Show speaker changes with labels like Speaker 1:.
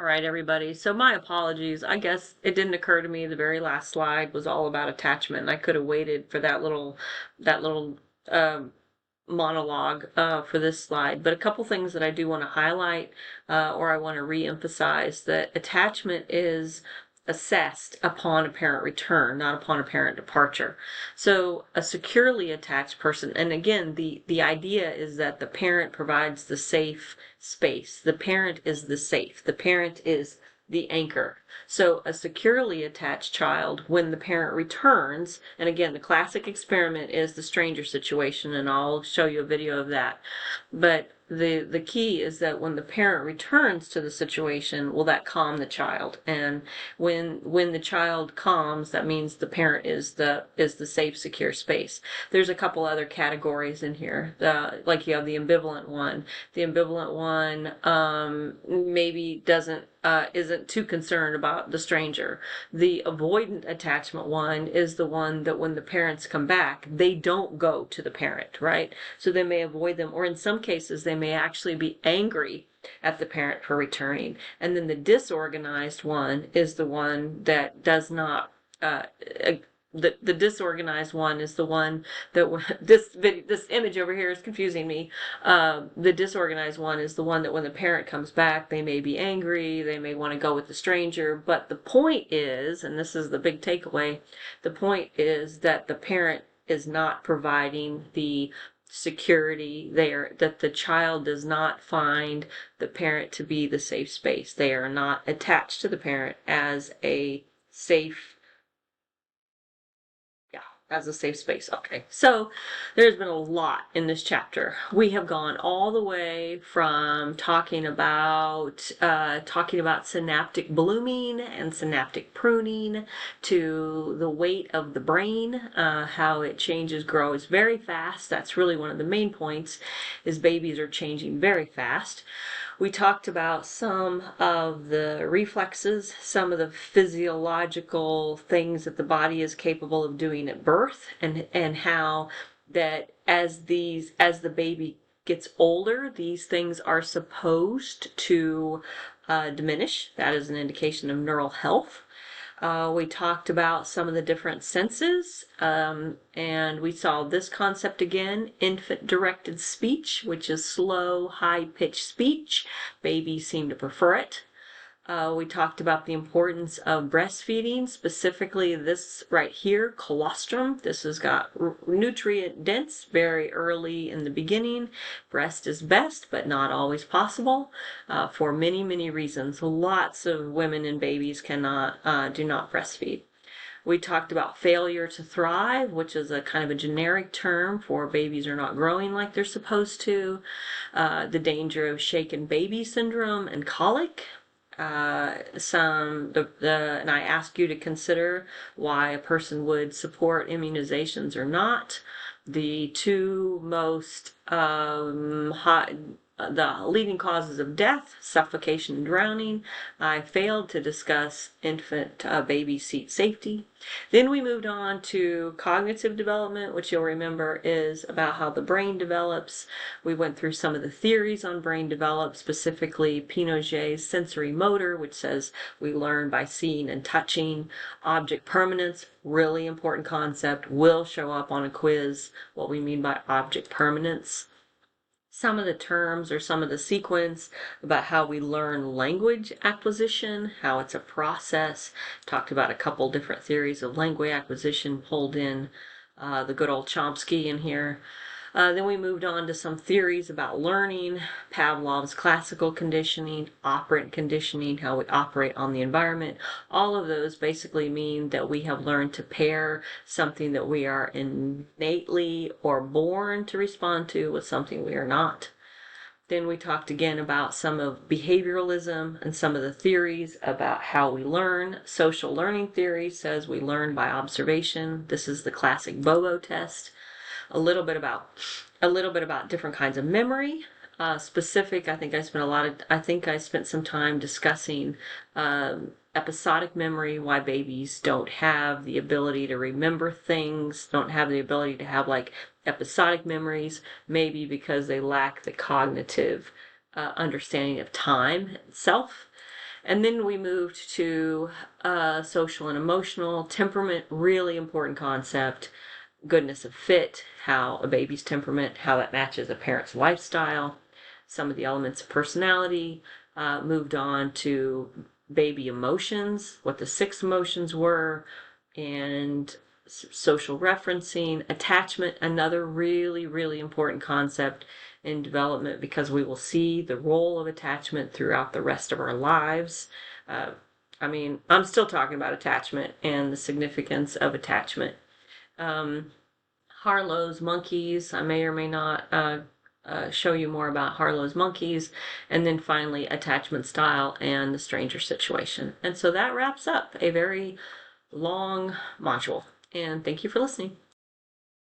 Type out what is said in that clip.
Speaker 1: right, everybody. So my apologies. I guess it didn't occur to me the very last slide was all about attachment. And I could have waited for that little um, monologue for this slide. But a couple things that I do want to highlight, or I want to re-emphasize, that attachment is assessed upon a parent return, not upon a parent departure. So a securely attached person, and again, the idea is that the parent provides the safe space. The parent is the safe. The parent is the anchor. So a securely attached child, when the parent returns, and again, the classic experiment is the stranger situation, and I'll show you a video of that. But the key is that when the parent returns to the situation, will that calm the child? And when the child calms, that means the parent is the safe, secure space. There's a couple other categories in here. Like you have the ambivalent one. The ambivalent one maybe isn't too concerned about the stranger. The avoidant attachment one is the one that when the parents come back, they don't go to the parent, right? So they may avoid them, or in some cases, they may actually be angry at the parent for returning. And then the disorganized one is the one that does not the disorganized one is the one that this image over here is confusing me. The disorganized one is the one that when the parent comes back, they may be angry, they may want to go with the stranger. But the point is, and this is the big takeaway, the point is that the parent is not providing the security there, that the child does not find the parent to be the safe space. They are not attached to the parent as a safe space. Okay, so there's been a lot in this chapter. We have gone all the way from talking about synaptic blooming and synaptic pruning to the weight of the brain, how it grows very fast. That's really one of the main points, is babies are changing very fast. We talked about some of the reflexes, some of the physiological things that the body is capable of doing at birth, and how that as the baby gets older, these things are supposed to diminish. That is an indication of neural health. We talked about some of the different senses, and we saw this concept again, infant-directed speech, which is slow, high-pitched speech. Babies seem to prefer it. We talked about the importance of breastfeeding, specifically this right here, colostrum. This has got nutrient dense very early in the beginning. Breast is best, but not always possible for many, many reasons. Lots of women and babies do not breastfeed. We talked about failure to thrive, which is a kind of a generic term for babies are not growing like they're supposed to. The danger of shaken baby syndrome and colic. And I ask you to consider why a person would support immunizations or not. The two most the leading causes of death, suffocation and drowning. I failed to discuss infant baby seat safety. Then we moved on to cognitive development, which you'll remember is about how the brain develops. We went through some of the theories on brain development, specifically Piaget's sensory motor, which says we learn by seeing and touching. Object permanence, really important concept, will show up on a quiz, what we mean by object permanence. Some of the terms or some of the sequence about how we learn language acquisition, how it's a process. Talked about a couple different theories of language acquisition, pulled in the good old Chomsky in here. Then we moved on to some theories about learning, Pavlov's classical conditioning, operant conditioning, how we operate on the environment. All of those basically mean that we have learned to pair something that we are innately or born to respond to with something we are not. Then we talked again about some of behavioralism and some of the theories about how we learn. Social learning theory says we learn by observation. This is the classic Bobo test. A little bit about different kinds of memory. I think I spent some time discussing episodic memory, why babies don't have the ability to remember things, don't have the ability to have like episodic memories, maybe because they lack the cognitive understanding of time itself. And then we moved to social and emotional temperament, really important concept. Goodness of fit, how a baby's temperament, how that matches a parent's lifestyle, some of the elements of personality. Moved on to baby emotions, what the 6 emotions were, and social referencing, attachment, another really, really important concept in development because we will see the role of attachment throughout the rest of our lives. Uh, I mean, I'm still talking about attachment and the significance of attachment. Harlow's monkeys, I may or may not show you more about Harlow's monkeys, and then finally attachment style and the stranger situation. And so that wraps up a very long module. And thank you for listening.